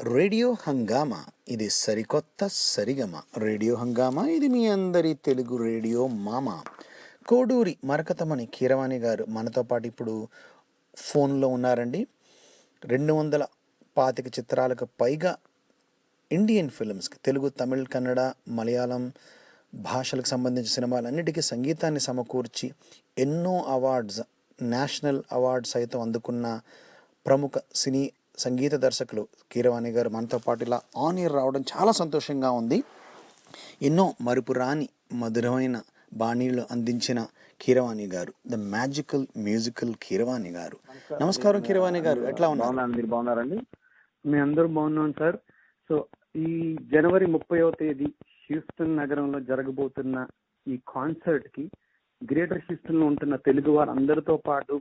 Radio హంగామా ఇది సరికొత్త సరిగమ. రేడియో హంగామా ఇది మీ అందరి తెలుగు రేడియో మామ. కోడూరి మరకతమణి కీరవాణి గారు మనతో పాటు ఇప్పుడు ఫోన్లో ఉన్నారండి. 225 చిత్రాలకు పైగా ఇండియన్ ఫిల్మ్స్కి, తెలుగు, తమిళ్, కన్నడ, మలయాళం భాషలకు సంబంధించిన సినిమాలన్నిటికీ సంగీతాన్ని సమకూర్చి ఎన్నో అవార్డ్స్, నేషనల్ అవార్డ్స్ సైతం అందుకున్న ప్రముఖ సినీ సంగీత దర్శకులు కీరవాణి గారు మనతో పాటు ఇలా ఆన్ ఇయర్ రావడం చాలా సంతోషంగా ఉంది. ఎన్నో మరుపురాని మధురమైన బాణీలు అందించిన కీరవాణి గారు, ద మ్యాజికల్ మ్యూజికల్ కీరవాణి గారు. నమస్కారం కీరవాణి గారు, ఎట్లా ఉన్నారు? మీరు బాగున్నారండి? మేము అందరూ బాగున్నాం సార్. సో ఈ జనవరి 30వ తేదీ హ్యూస్టన్ నగరంలో జరగబోతున్న ఈ కాన్సర్ట్ కి గ్రేటర్ హ్యూస్టన్ లో ఉంటున్న తెలుగు వారు అందరితో పాటు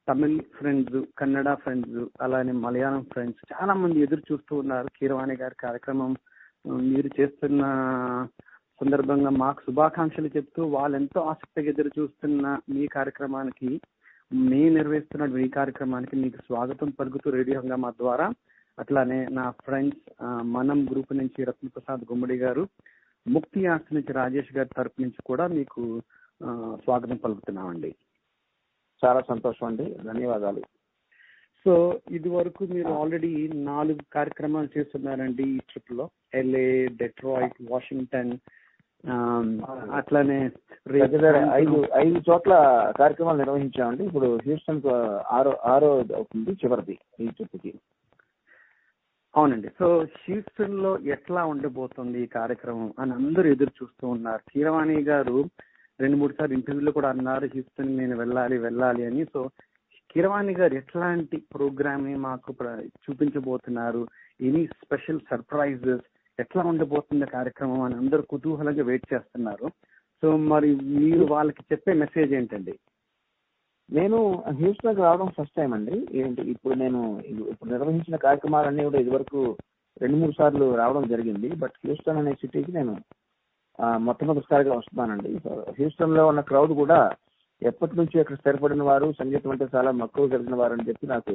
తమిళ్ ఫ్రెండ్స్, కన్నడ ఫ్రెండ్స్, అలానే మలయాళం ఫ్రెండ్స్ చాలా మంది ఎదురు చూస్తూ ఉన్నారు. కీరవాణి గారి కార్యక్రమం మీరు చేస్తున్న సందర్భంగా మాకు శుభాకాంక్షలు చెప్తూ వాళ్ళు ఎంతో ఆసక్తిగా ఎదురు చూస్తున్న మీ కార్యక్రమానికి, మేము నిర్వహిస్తున్న ఈ కార్యక్రమానికి మీకు స్వాగతం పలుకుతూ రేడియో హంగామా ద్వారా, అట్లానే నా ఫ్రెండ్స్ మనం గ్రూప్ నుంచి రత్నప్రసాద్ గుమ్మడి గారు, ముక్తి ఆర్ట్స్ నుంచి రాజేష్ గారి తరపు నుంచి కూడా మీకు స్వాగతం పలుకుతున్నామండి. చాలా సంతోషం అండి, ధన్యవాదాలు. సో ఇది వరకు మీరు ఆల్రెడీ 4 కార్యక్రమాలు చేస్తున్నారండి ఈ ట్రిప్ లో. LA, డెట్రాయిట్, వాషింగ్టన్, అట్లానే ఐదు చోట్ల కార్యక్రమాలు నిర్వహించామండి. ఇప్పుడు హ్యూస్టన్ ఆరో అవుతుంది, చివరిది ఈ ట్రిప్కి. అవునండి. సో హ్యూస్టన్ లో ఎట్లా ఉండబోతుంది ఈ కార్యక్రమం అని అందరూ ఎదురు చూస్తూ ఉన్నారు. కీరవాణి గారు 2-3 సార్లు ఇంటర్వ్యూలో కూడా అన్నారు హ్యూస్టన్ నేను వెళ్ళాలి అని. సో కీరవాణి గారు ఎట్లాంటి ప్రోగ్రామ్ ని మాకు చూపించబోతున్నారు, ఎనీ స్పెషల్ సర్ప్రైజెస్, ఎట్లా ఉండబోతుంది కార్యక్రమం అని అందరూ కుతూహలంగా వెయిట్ చేస్తున్నారు. సో మరి మీరు వాళ్ళకి చెప్పే మెసేజ్ ఏంటండి? నేను హ్యూస్టన్కి రావడం ఫస్ట్ టైం అండి. ఇప్పుడు నిర్వహించిన కార్యక్రమాలన్నీ కూడా ఇదివరకు 2-3 సార్లు రావడం జరిగింది. బట్ హ్యూస్టన్ అనే సిటీకి నేను మొట్టమొదటిసారిగా వస్తున్నానండి. హ్యూస్టన్ లో ఉన్న క్రౌడ్ కూడా ఎప్పటి నుంచి అక్కడ స్థిరపడిన వారు, సంగీతం అంటే చాలా మక్కువ కలిగిన వారు అని చెప్పి నాకు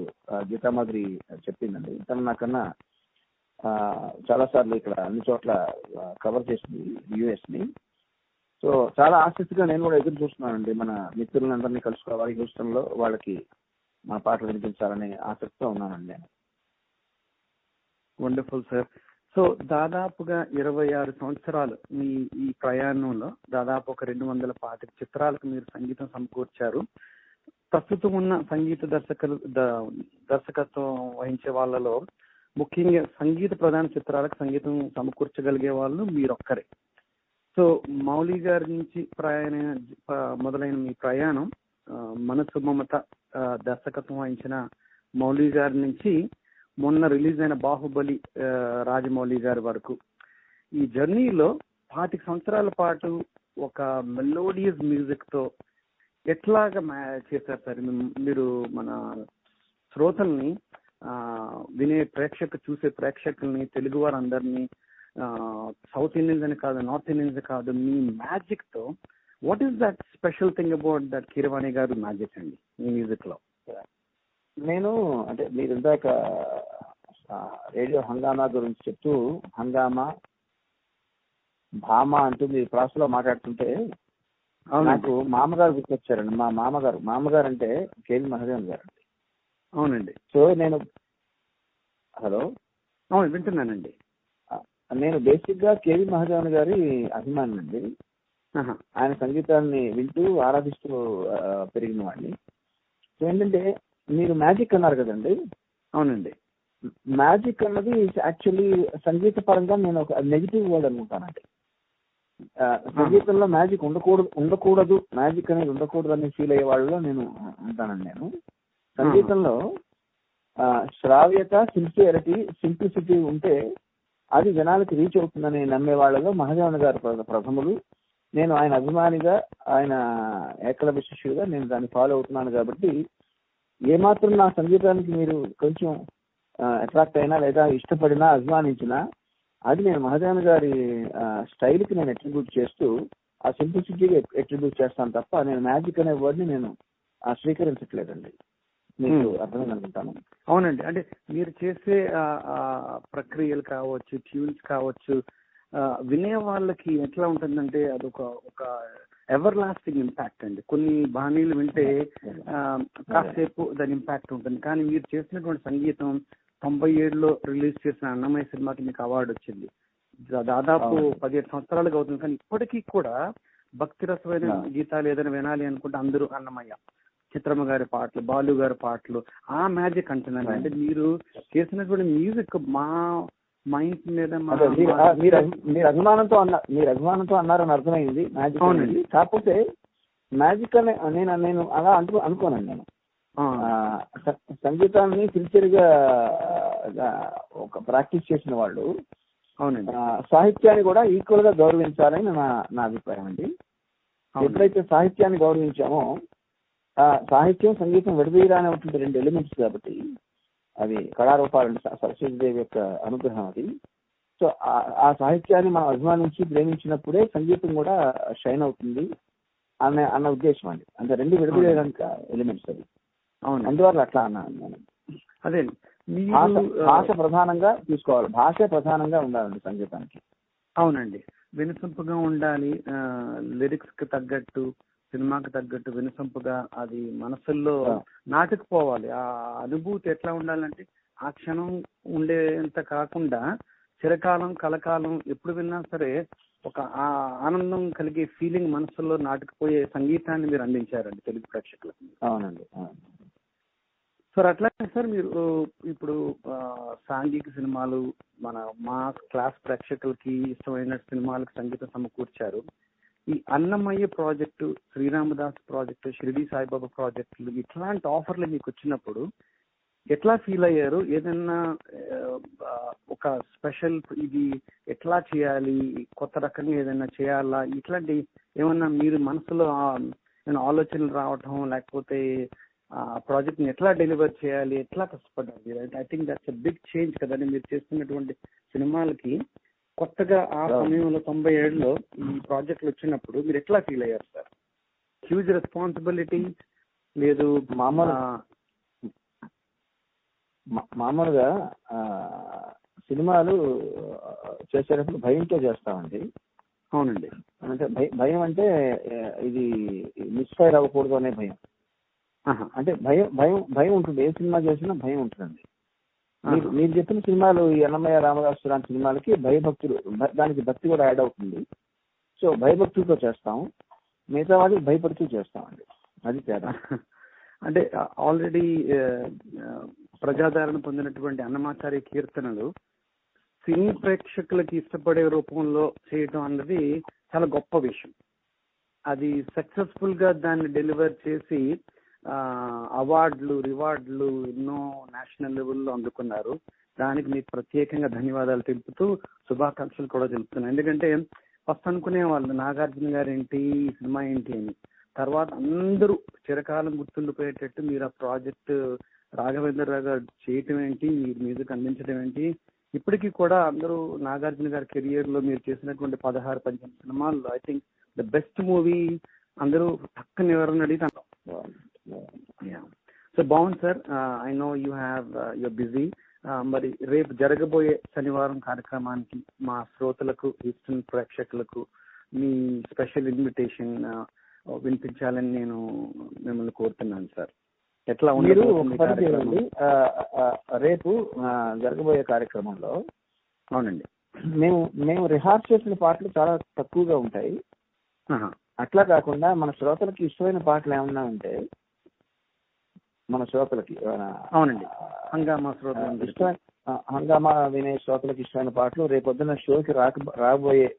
గీతామాధురి చెప్పిందండి. తను నాకన్నా చాలా సార్లు ఇక్కడ అన్ని చోట్ల కవర్ చేసింది US ని. సో చాలా ఆసక్తిగా నేను కూడా ఎదురు చూస్తున్నానండి. మన మిత్రులందరినీ కలుసుకోవాలి హ్యూస్టన్ లో, వాళ్ళకి మా పాటలు వినిపించాలనే ఆసక్తితో ఉన్నానండి నేను. Wonderful sir. సో దాదాపుగా 26 సంవత్సరాలు మీ ఈ ప్రయాణంలో దాదాపు ఒక 225 చిత్రాలకు మీరు సంగీతం సమకూర్చారు. ప్రస్తుతం ఉన్న సంగీత దర్శకత్వం వహించే వాళ్ళలో ముఖ్యంగా సంగీత ప్రధాన చిత్రాలకు సంగీతం సమకూర్చగలిగే వాళ్ళు మీరొక్కరే. సో మౌలి గారి నుంచి మొదలైన మీ ప్రయాణం, మనసు మమత దర్శకత్వం వహించిన మౌలి గారి నుంచి మొన్న రిలీజ్ అయిన బాహుబలి రాజమౌళి గారి వరకు, ఈ జర్నీలో 25 సంవత్సరాల పాటు ఒక మెలోడియస్ మ్యూజిక్ తో ఎట్లాగా చేశారు సార్ మీరు? మన శ్రోతల్ని, చూసే ప్రేక్షకుల్ని, తెలుగు వారందరినీ, సౌత్ ఇండియన్స్ అని కాదు, నార్త్ ఇండియన్స్ కాదు, మీ మ్యాజిక్ తో what is that special thing about that Keeravani గారు మ్యాజిక్ అండి మీ మ్యూజిక్ లో? నేను అంటే మీరు ఇందాక రేడియో హంగామా గురించి చెప్తూ హంగామా భామ అంటూ మీరు ప్రాసలో మాట్లాడుతుంటే నాకు మామగారు గుర్తొచ్చారండి. మా మామగారు అంటే కేవి మహాదేవన్ గారు. అవునండి. సో నేను అవును వింటున్నానండి. నేను బేసిక్ గా కేవి మహాదేవన్ గారి అభిమాని అండి. ఆయన సంగీతాన్ని వింటూ ఆరాధిస్తూ పెరిగిన వాడిని. సో ఏంటంటే మీరు మ్యాజిక్ అన్నారు కదండి. అవునండి. మ్యాజిక్ అన్నది యాక్చువల్లీ సంగీత పరంగా నేను ఒక నెగిటివ్ వర్డ్ అనుకుంటానండి. సంగీతంలో మ్యాజిక్ ఉండకూడదు, మ్యాజిక్ అనేది ఉండకూడదు అని ఫీల్ అయ్యే వాళ్ళలో నేను ఉంటానండి. నేను సంగీతంలో శ్రావ్యత, సింప్లిసిటీ ఉంటే అది జనాలకి రీచ్ అవుతుందని నమ్మే వాళ్ళలో మహాదేవన్ గారు ప్రథములు. నేను ఆయన అభిమానిగా, ఆయన ఏకలవ్య శిష్యుడిగా నేను దాన్ని ఫాలో అవుతున్నాను. కాబట్టి ఏమాత్రం నా సంగీతానికి మీరు కొంచెం అట్రాక్ట్ అయినా లేదా ఇష్టపడినా అభిమానించినా అది నేను మహాదేవన్ గారి స్టైల్కి నేను అట్రిబ్యూట్ చేస్తూ ఆ సింప్లిసిటీకి అట్రిబ్యూట్ చేస్తాను తప్ప నేను మ్యాజిక్ అనే వర్డ్ని నేను స్వీకరించట్లేదండి. మీకు అర్థమైంది అనుకుంటాను. అవునండి, అంటే మీరు చేసే ప్రక్రియలు కావచ్చు, ట్యూన్స్ కావచ్చు, వినే వాళ్ళకి ఎట్లా ఉంటుందంటే అదొక ఒక ఎవర్ లాస్టింగ్ ఇంపాక్ట్ అండి. కొన్ని బాణీలు వింటే కాసేపు దాని ఇంపాక్ట్ ఉంటుంది. కానీ మీరు చేసినటువంటి సంగీతం 97లో రిలీజ్ చేసిన అన్నమయ్య సినిమాకి మీకు అవార్డు వచ్చింది. దాదాపు 17 సంవత్సరాలుగా అవుతుంది. కానీ ఇప్పటికీ కూడా భక్తి రసమైన గీతాలు ఏదైనా వినాలి అనుకుంటే అందరూ అన్నమయ్య, చిత్రమ్మ గారి పాటలు, బాలు గారి పాటలు, ఆ మ్యాజిక్ అంటున్నాను. అంటే మీరు చేసినటువంటి మ్యూజిక్ మా మైండ్ మీద మీరు అభిమానంతో అన్నారని అర్థమైంది. మ్యాజిక్ అవునండి. కాకపోతే మ్యాజిక్ అనే నేను అలా అనుకోనండి. నేను సంగీతాన్ని సిన్సియర్గా ఒక ప్రాక్టీస్ చేసిన వాళ్ళు అవునండి సాహిత్యాన్ని కూడా ఈక్వల్ గా గౌరవించాలని నా అభిప్రాయం అండి. ఎప్పుడైతే సాహిత్యాన్ని గౌరవించామో, సాహిత్యం సంగీతం విడదీయరానటువంటి 2 ఎలిమెంట్స్ కాబట్టి అవి కళారూపాలండి, సరస్వతీదేవి యొక్క అనుగ్రహం అది. సో ఆ సాహిత్యాన్ని మనం అభిమానించి ప్రేమించినప్పుడే సంగీతం కూడా షైన్ అవుతుంది అన్న ఉద్దేశం అండి. అంటే 2 విడదీయడానికి ఎలిమెంట్స్ అవి. అవును, అందువల్ల అట్లా అన్నాను నేను. అదే భాష ప్రధానంగా తీసుకోవాలి, భాష ప్రధానంగా ఉండాలండి సంగీతానికి. అవునండి, వినసొంపుగా ఉండాలి, లిరిక్స్ కి తగ్గట్టు, సినిమాకి తగ్గట్టు వినసొంపుగా అది మనసుల్లో నాటుకుపోవాలి. ఆ అనుభూతి ఎట్లా ఉండాలంటే ఆ క్షణం ఉండేంత కాకుండా చిరకాలం కలకాలం ఎప్పుడు విన్నా సరే ఒక ఆనందం కలిగే ఫీలింగ్ మనసులో నాటుకుపోయే సంగీతాన్ని మీరు అందించారండి తెలుగు ప్రేక్షకులకు. అవునండి. సార్ అట్లాగే సార్ మీరు ఇప్పుడు సాంఘిక సినిమాలు, మా క్లాస్ ప్రేక్షకులకి ఇష్టమైన సినిమాలకు సంగీతం సమకూర్చారు. ఈ అన్నమయ్య ప్రాజెక్టు, శ్రీరామదాస్ ప్రాజెక్టు, షిరిడి సాయిబాబా ప్రాజెక్టులు, ఇట్లాంటి ఆఫర్లు మీకు వచ్చినప్పుడు ఎట్లా ఫీల్ అయ్యారు? ఏదన్నా ఒక స్పెషల్ ఇది ఎట్లా చేయాలి, కొత్త రకంగా ఏదైనా చేయాలా, ఇట్లాంటి ఏమన్నా మీరు మనసులో ఆలోచనలు రావటం, లేకపోతే ప్రాజెక్ట్ ని ఎట్లా డెలివర్ చేయాలి, ఎట్లా కష్టపడ్డారు? I think that's a big change కదండి. మీరు చేస్తున్నటువంటి సినిమాలకి కొత్తగా ఆ సమయంలో 97లో ఈ ప్రాజెక్టులు వచ్చినప్పుడు మీరు ఎట్లా ఫీల్ అయ్యారు సార్? హ్యూజ్ రెస్పాన్సిబిలిటీ లేదు? మామూలుగా సినిమాలు చేసేటప్పుడు భయంతో చేస్తామండి. అవునండి. అంటే భయం అంటే ఇది మిస్ఫైర్ అవ్వకూడదు అనే భయం. అంటే భయం ఉంటుంది. ఏ సినిమా చేసినా భయం ఉంటుందండి. మీరు చెప్పిన సినిమాలు, ఈ అన్నమయ్య రామదాసు లాంటి సినిమాలకి భయభక్తులు, దానికి భక్తి కూడా యాడ్ అవుతుంది. సో భయభక్తులతో చేస్తాం, మిగతా వాళ్ళకి భయపడుతూ చేస్తామండి. అది తేడా. అంటే ఆల్రెడీ ప్రజాదరణ పొందినటువంటి అన్నమాచార్య కీర్తనలు సినీ ప్రేక్షకులకి ఇష్టపడే రూపంలో చేయటం అన్నది చాలా గొప్ప విషయం. అది సక్సెస్ఫుల్ గా దాన్ని డెలివర్ చేసి అవార్డులు, రివార్డులు ఎన్నో నేషనల్ లెవెల్లో అందుకున్నారు. దానికి మీకు ప్రత్యేకంగా ధన్యవాదాలు తెలుపుతూ శుభాకాంక్షలు కూడా తెలుపుతున్నాను. ఎందుకంటే ఫస్ట్ అనుకునే వాళ్ళు నాగార్జున గారు ఏంటి, ఈ సినిమా ఏంటి అని. తర్వాత అందరూ చిరకాలం గుర్తుండిపోయేటట్టు మీరు ఆ ప్రాజెక్ట్ రాఘవేంద్రరావు గారు చేయటం ఏంటి, మీరు మ్యూజిక్ అందించడం ఏంటి. ఇప్పటికీ కూడా అందరూ నాగార్జున గారి కెరియర్ లో మీరు చేసినటువంటి 16-18 సినిమాల్లో I think the best movie అందరూ పక్కన ఎవరన్నా అడిగితే సో బాగుంది sir. I know you have your busy. మరి రేపు జరగబోయే శనివారం కార్యక్రమానికి మా శ్రోతలకు, హ్యూస్టన్ ప్రేక్షకులకు మీ స్పెషల్ ఇన్విటేషన్ వినిపించాలని నేను మిమ్మల్ని కోరుతున్నాను సార్. ఎట్లా మీరు రేపు జరగబోయే కార్యక్రమంలో? అవునండి, మేము రిహార్స్ చేసిన పాటలు చాలా తక్కువగా ఉంటాయి. అట్లా కాకుండా మన శ్రోతలకి ఇష్టమైన పాటలు ఏమన్నా ఉంటే, మన శ్రోతలకి అవునండి హంగామా శ్రోతలు హంగామా వినే శ్రోతలకి ఇష్టమైన పాటలు, రేపొద్దున షోకి రాబోయే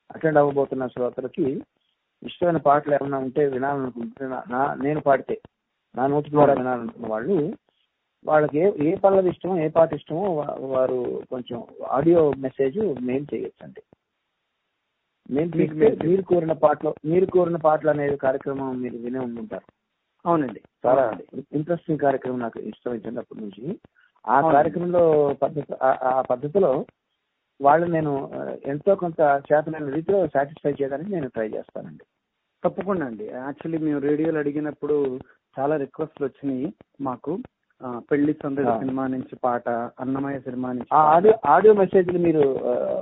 అటెండ్ అవ్వబోతున్న శ్రోతలకి ఇష్టమైన పాటలు ఏమన్నా ఉంటే వినాలనుకుంటున్నా, నేను పాడితే నా నోటి ద్వారా వినాలనుకున్న వాళ్ళకి ఏ పల్లవి ఇష్టమో, ఏ పాట ఇష్టమో వారు కొంచెం ఆడియో మెసేజ్ మెయిల్ చేయొచ్చండి. మీరు కోరిన పాటలు అనే కార్యక్రమం మీరు వినే ఉంటుంటారు. అవునండి, చాలా ఇంట్రెస్టింగ్ కార్యక్రమం, నాకు ఇష్టమైంది అప్పటి నుంచి. ఆ కార్యక్రమంలో ఆ పద్ధతిలో వాళ్ళు నేను ఎంతో కొంత చేతనైన రీతిలో సాటిస్ఫై చేయడానికి నేను ట్రై చేస్తానండి. తప్పకుండా అండి. యాక్చువల్లీ మేము రేడియోలో అడిగినప్పుడు చాలా రిక్వెస్ట్లు వచ్చినాయి మాకు. పెళ్లి సందడి సినిమా నుంచి పాట, అన్నమయ్య సినిమా నుంచి ఆడియో మెసేజ్లు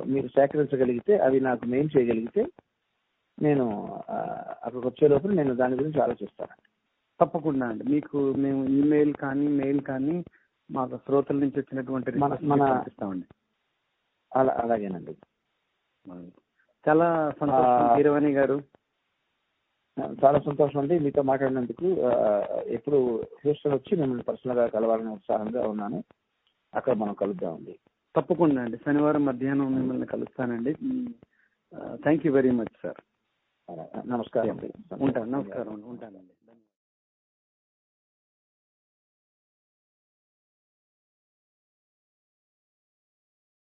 మీరు సేకరించగలిగితే, అవి నాకు మెయిల్ చేయగలిగితే, నేను అక్కడికి వచ్చే లోపల నేను దాని గురించి ఆలోచిస్తాను. తప్పకుండా అండి. మీకు మేము ఈమెయిల్ కానీ మెయిల్ కానీ మాకు శ్రోతల నుంచి వచ్చినటువంటి పంపిస్తామండి. అలాగేనండి. చాలా సంతోషం కీరవాణి గారు. చాలా సంతోషం అండి మీతో మాట్లాడినందుకు. ఎప్పుడు హ్యూస్టన్ వచ్చి మిమ్మల్ని పర్సనల్ గా కలవాలని ఉత్సాహంగా ఉన్నాను. అక్కడ మనం కలుద్దామండి. తప్పకుండా అండి. శనివారం మధ్యాహ్నం మిమ్మల్ని కలుస్తానండి. Thank you very much sir. నమస్కారం. ఉంటాను. నమస్కారం. ఉంటానండి.